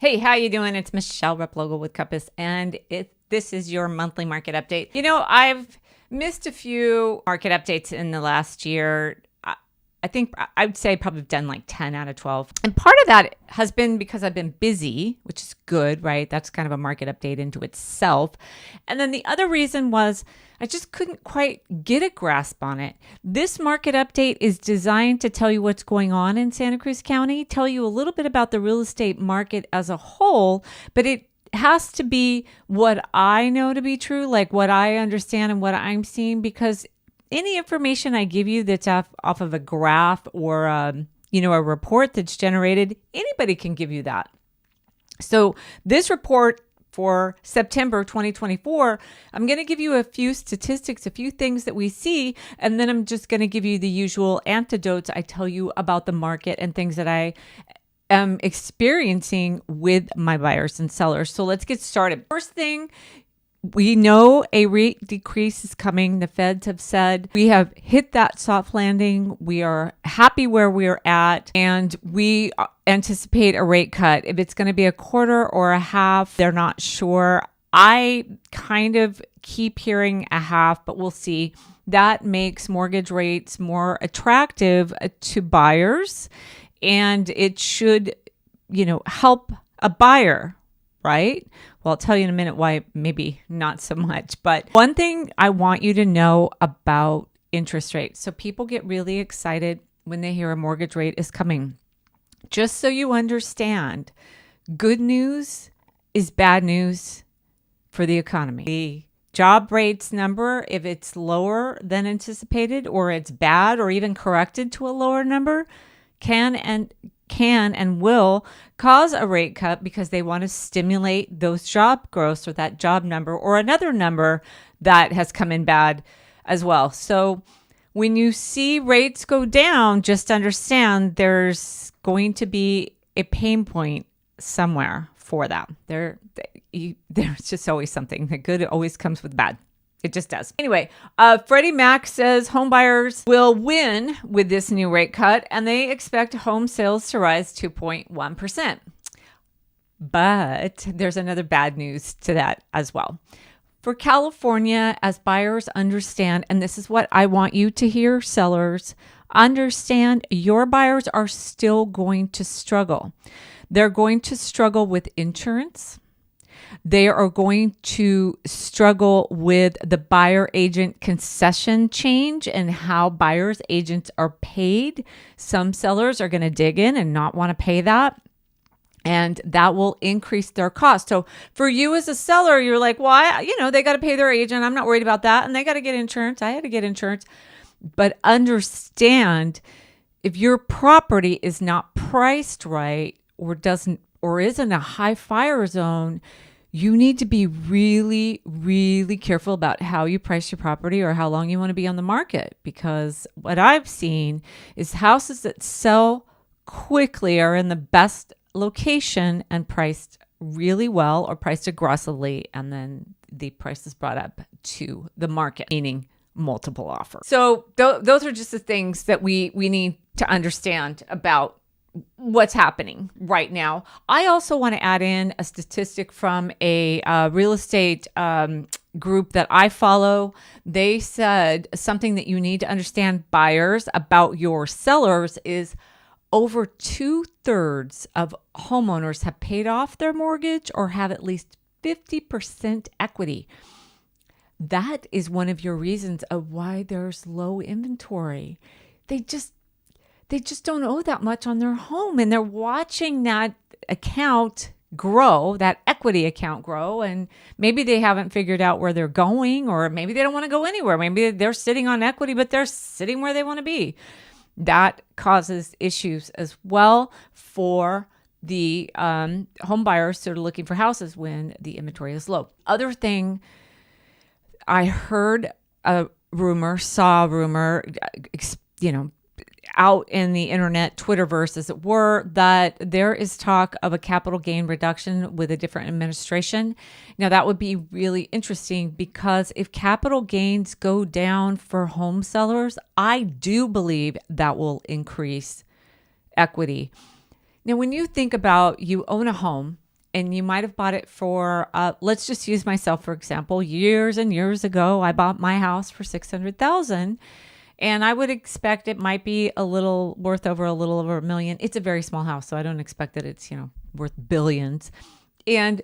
Hey, how you doing? It's Michele Replogle with Compass, and this is your monthly market update. You know, I've missed a few market updates in the last year. I think I'd say probably done like 10 out of 12. And part of that has been because I've been busy, which is good, right? That's kind of a market update into itself. And then the other reason was I just couldn't quite get a grasp on it. This market update is designed to tell you what's going on in Santa Cruz County, tell you a little bit about the real estate market as a whole, but it has to be what I know to be true, like what I understand and what I'm seeing, because any information I give you that's off of a graph or a report that's generated, anybody can give you that. So this report for September 2024, I'm going to give you a few statistics, a few things that we see, and then I'm just going to give you the usual anecdotes I tell you about the market and things that I am experiencing with my buyers and sellers. So let's get started. First thing, we know a rate decrease is coming. The feds have said we have hit that soft landing. We are happy where we're at, and we anticipate a rate cut. If it's going to be a quarter or a half, they're not sure. I kind of keep hearing a half, but we'll see. That makes mortgage rates more attractive to buyers, and it should, help a buyer, right? Well, I'll tell you in a minute why maybe not so much. But one thing I want you to know about interest rates. So people get really excited when they hear a mortgage rate is coming. Just so you understand, good news is bad news for the economy. The job rates number, if it's lower than anticipated, or it's bad or even corrected to a lower number, can and will cause a rate cut because they want to stimulate those job growths or that job number or another number that has come in bad as well. So when you see rates go down, just understand there's going to be a pain point somewhere for that. There's just always something. The good always comes with bad. It just does. Anyway, Freddie Mac says home buyers will win with this new rate cut, and they expect home sales to rise 2.1%. But there's another bad news to that as well. For California, as buyers understand, and this is what I want you to hear, sellers, understand your buyers are still going to struggle. They're going to struggle with insurance. They are going to struggle with the buyer agent concession change and how buyers agents are paid. Some sellers are going to dig in and not want to pay that, and that will increase their cost. So for you as a seller, you're like, well, they got to pay their agent. I'm not worried about that. And they got to get insurance. I had to get insurance. But understand, if your property is not priced right or isn't a high fire zone, you need to be really, really careful about how you price your property or how long you want to be on the market. Because what I've seen is houses that sell quickly are in the best location and priced really well or priced aggressively, and then the price is brought up to the market, meaning multiple offers. So those are just the things that we need to understand about what's happening right now. I also want to add in a statistic from a real estate group that I follow. They said something that you need to understand, buyers, about your sellers is over 2/3 of homeowners have paid off their mortgage or have at least 50% equity. That is one of your reasons of why there's low inventory. They just don't owe that much on their home, and they're watching that account grow, that equity account grow, and maybe they haven't figured out where they're going, or maybe they don't want to go anywhere. Maybe they're sitting on equity, but they're sitting where they want to be. That causes issues as well for the home buyers that are looking for houses when the inventory is low. Other thing, I heard saw a rumor, out in the internet, Twitterverse as it were, that there is talk of a capital gain reduction with a different administration. Now that would be really interesting, because if capital gains go down for home sellers, I do believe that will increase equity. Now, when you think about, you own a home and you might have bought it for, let's just use myself, for example. Years and years ago, I bought my house for $600,000. And I would expect it might be a little over $1 million. It's a very small house, so I don't expect that it's, worth billions. And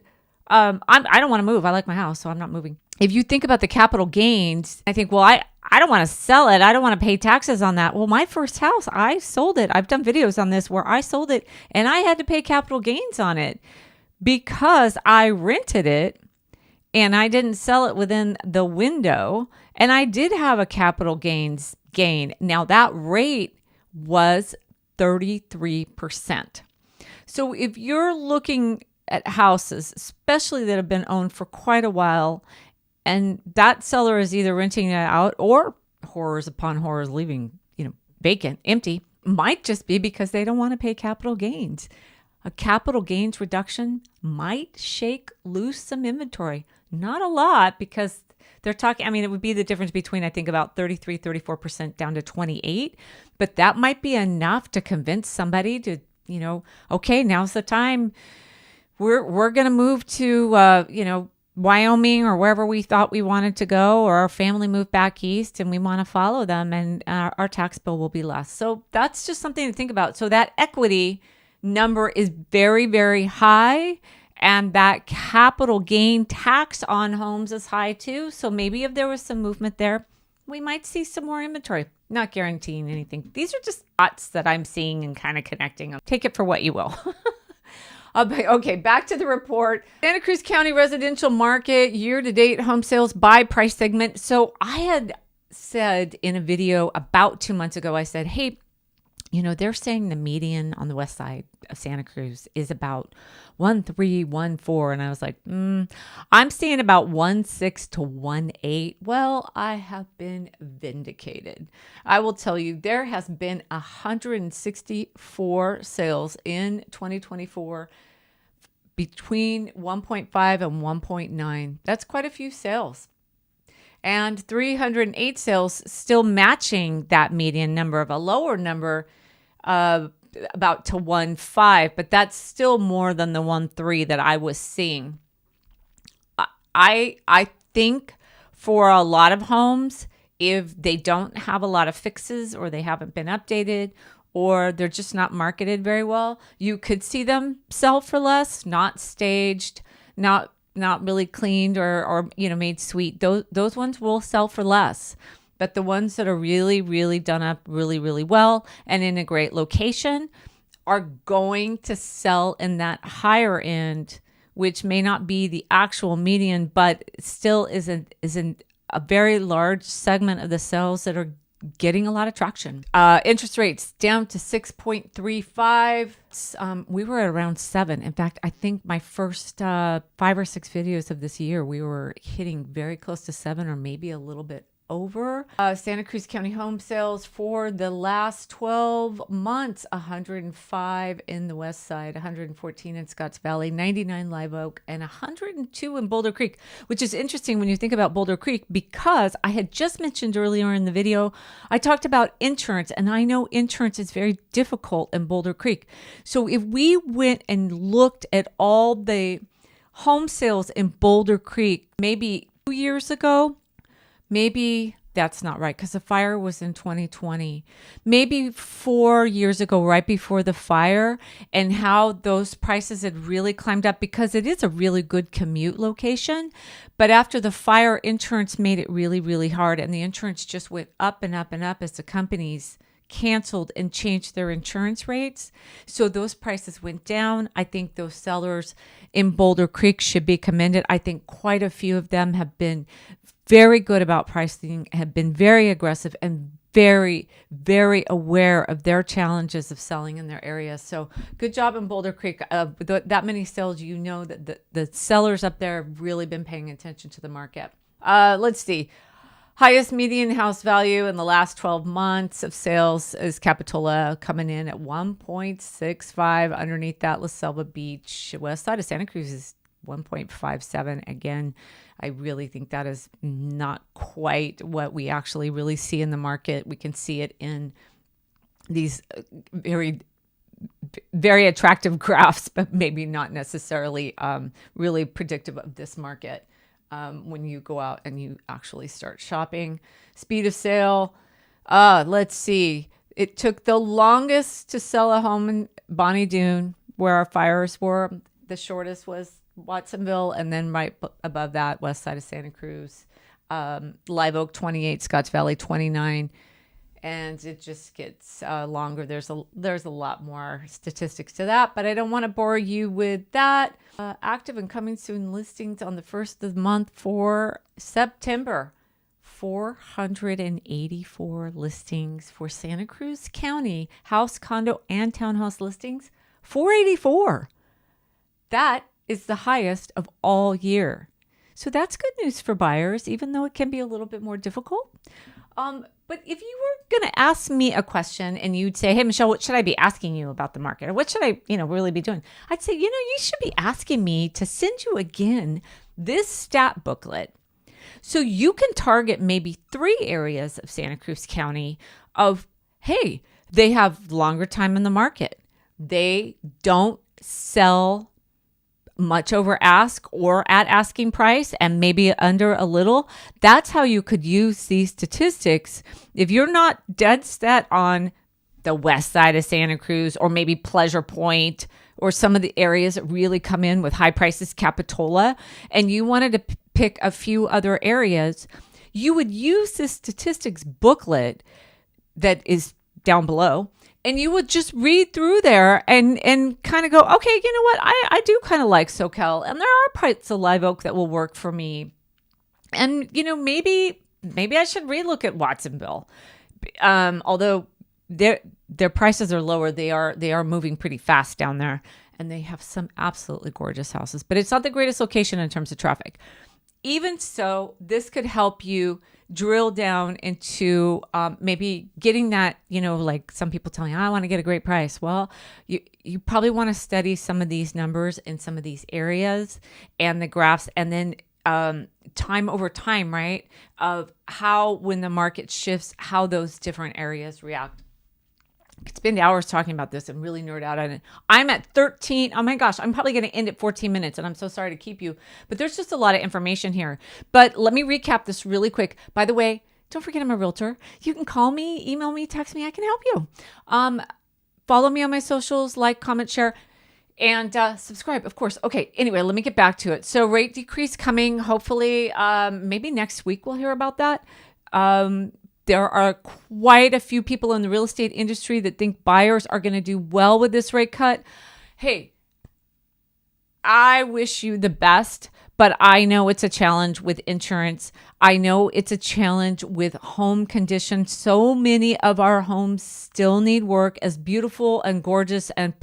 I don't want to move. I like my house, so I'm not moving. If you think about the capital gains, I think, well, I don't want to sell it. I don't want to pay taxes on that. Well, my first house, I sold it. I've done videos on this where I sold it and I had to pay capital gains on it because I rented it and I didn't sell it within the window. And I did have a capital gain. Now that rate was 33%. So if you're looking at houses, especially that have been owned for quite a while, and that seller is either renting it out or horrors upon horrors leaving, vacant, empty, might just be because they don't want to pay capital gains. A capital gains reduction might shake loose some inventory. Not a lot, because they're talking, it would be the difference between, I think, about 34% down to 28, but that might be enough to convince somebody to, okay, now's the time. We're going to move to, Wyoming or wherever we thought we wanted to go, or our family moved back east and we want to follow them, and our tax bill will be less. So that's just something to think about. So that equity number is very, very high. And that capital gain tax on homes is high too. So maybe if there was some movement there, we might see some more inventory. Not guaranteeing anything. These are just thoughts that I'm seeing and kind of connecting them. Take it for what you will. Okay, back to the report. Santa Cruz County residential market, year-to-date home sales by price segment. So I had said in a video about 2 months ago, I said, hey, they're saying the median on the west side of Santa Cruz is about 1.314. And I was like, I'm seeing about 1.6 to 1.8. Well, I have been vindicated. I will tell you, there has been 164 sales in 2024 between 1.5 and 1.9. That's quite a few sales. And 308 sales still matching that median number of a lower number, about to 1.5, but that's still more than the 1.3 that I was seeing. I think for a lot of homes, if they don't have a lot of fixes or they haven't been updated or they're just not marketed very well, you could see them sell for less, not staged, not really cleaned or made sweet. Those ones will sell for less. But the ones that are really, really done up really, really well and in a great location are going to sell in that higher end, which may not be the actual median, but still is a very large segment of the sales that are getting a lot of traction. Interest rates down to 6.35. We were at around 7. In fact, I think my first 5 or 6 videos of this year, we were hitting very close to 7 or maybe a little bit over. Santa Cruz County home sales for the last 12 months, 105 in the west side, 114 in Scotts Valley, 99 Live Oak, and 102 in Boulder Creek, which is interesting when you think about Boulder Creek, because I had just mentioned earlier in the video, I talked about insurance, and I know insurance is very difficult in Boulder Creek. So if we went and looked at all the home sales in Boulder Creek, maybe 2 years ago, maybe that's not right because the fire was in 2020. Maybe 4 years ago, right before the fire, and how those prices had really climbed up because it is a really good commute location. But after the fire, insurance made it really, really hard. And the insurance just went up and up and up as the companies canceled and changed their insurance rates. So those prices went down. I think those sellers in Boulder Creek should be commended. I think quite a few of them have been very good about pricing, have been very aggressive and very, very aware of their challenges of selling in their area. So good job in Boulder Creek. That many sales, that the sellers up there have really been paying attention to the market. Let's see. Highest median house value in the last 12 months of sales is Capitola, coming in at 1.65. Underneath that, La Selva Beach, west side of Santa Cruz is 1.57. Again, I really think that is not quite what we actually really see in the market. We can see it in these very very attractive graphs, but maybe not necessarily really predictive of this market when you go out and you actually start shopping. Speed of sale. Let's see. It took the longest to sell a home in Bonnie Doon, where our fires were. The shortest was Watsonville, and then right above that, west side of Santa Cruz. Live Oak 28, Scotts Valley 29. And it just gets longer. There's a lot more statistics to that, but I don't want to bore you with that. Active and coming soon listings on the first of the month for September. 484 listings for Santa Cruz County, house, condo, and townhouse listings. 484. That is the highest of all year. So that's good news for buyers, even though it can be a little bit more difficult. But if you were going to ask me a question and you'd say, hey, Michelle, what should I be asking you about the market? Or what should I, really be doing? I'd say, you should be asking me to send you again this stat booklet so you can target maybe 3 areas of Santa Cruz County of, hey, they have longer time in the market. They don't sell much over ask or at asking price and maybe under a little. That's how you could use these statistics. If you're not dead set on the west side of Santa Cruz or maybe Pleasure Point or some of the areas that really come in with high prices, Capitola, and you wanted to pick a few other areas, you would use this statistics booklet that is down below. And you would just read through there and kind of go, okay, you know what? I do kind of like SoCal. And there are parts of Live Oak that will work for me. And, maybe I should relook at Watsonville. Although their prices are lower, they are moving pretty fast down there. And they have some absolutely gorgeous houses. But it's not the greatest location in terms of traffic. Even so, this could help you drill down into maybe getting that, like some people telling you, I want to get a great price. Well, you probably want to study some of these numbers in some of these areas and the graphs, and then time over time, right, of how when the market shifts, how those different areas react. I could spend hours talking about this and really nerd out on it. I'm at 13. Oh my gosh, I'm probably going to end at 14 minutes and I'm so sorry to keep you, but there's just a lot of information here. But let me recap this really quick. By the way, don't forget I'm a realtor. You can call me, email me, text me. I can help you. Follow me on my socials, like, comment, share, and subscribe, of course. Okay, anyway, let me get back to it. So rate decrease coming, hopefully, maybe next week we'll hear about that. There are quite a few people in the real estate industry that think buyers are going to do well with this rate cut. Hey, I wish you the best, but I know it's a challenge with insurance. I know it's a challenge with home condition. So many of our homes still need work, as beautiful and gorgeous and,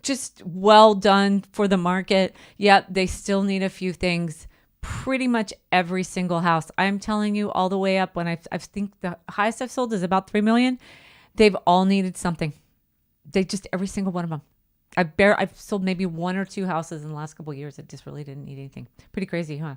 just well done for the market. Yet they still need a few things. Pretty much every single house. I'm telling you, all the way up when I think the highest I've sold is about 3 million. They've all needed something. Every single one of them. I've sold maybe 1 or 2 houses in the last couple of years that just really didn't need anything. Pretty crazy, huh?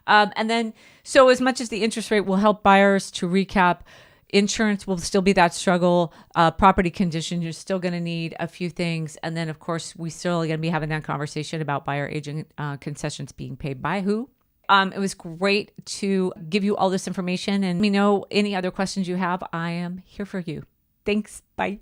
And then, so as much as the interest rate will help buyers, to recap, insurance will still be that struggle. Property condition, you're still going to need a few things. And then, of course, we still are going to be having that conversation about buyer agent concessions being paid by who. It was great to give you all this information, and let me know any other questions you have. I am here for you. Thanks. Bye.